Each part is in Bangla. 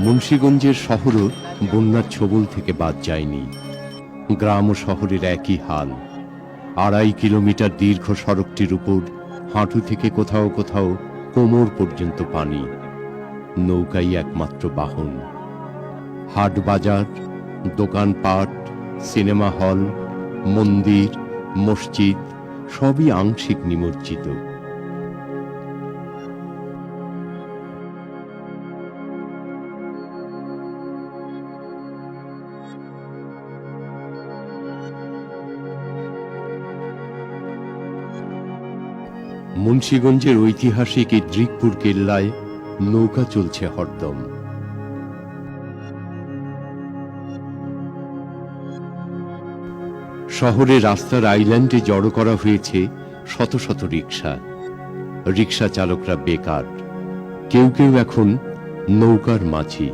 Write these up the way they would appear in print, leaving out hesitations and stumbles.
মুন্সিগঞ্জের শহরও বন্যার ছোবল থেকে বাদ যায়নি। গ্রাম ও শহরের একই হাল। 2.5 কিলোমিটার দীর্ঘ সড়কটির উপর হাঁটু থেকে কোথাও কোথাও কোমর পর্যন্ত পানি। নৌকাই একমাত্র বাহন। হাট বাজার, দোকানপাট, সিনেমা হল, মন্দির, মসজিদ সবই আংশিক নিমজ্জিত। মুন্সিগঞ্জের ঐতিহাসিক এই দৃকপুর কেল্লায় নৌকা চলছে হরদম। শহরে রাস্তার আইল্যান্ডে জড়ো করা হয়েছে শত শত রিক্সা। রিক্সা চালকরা বেকার, কেউ কেউ এখন নৌকার মাঝি।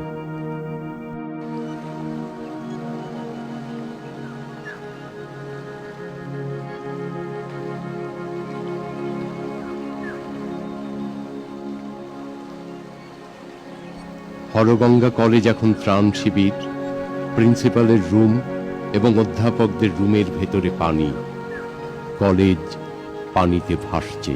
হরগঙ্গা কলেজ এখন ত্রাণ শিবির। প্রিন্সিপালের রুম এবং অধ্যাপকদের রুমের ভেতরে পানি। কলেজ পানিতে ভাসছে।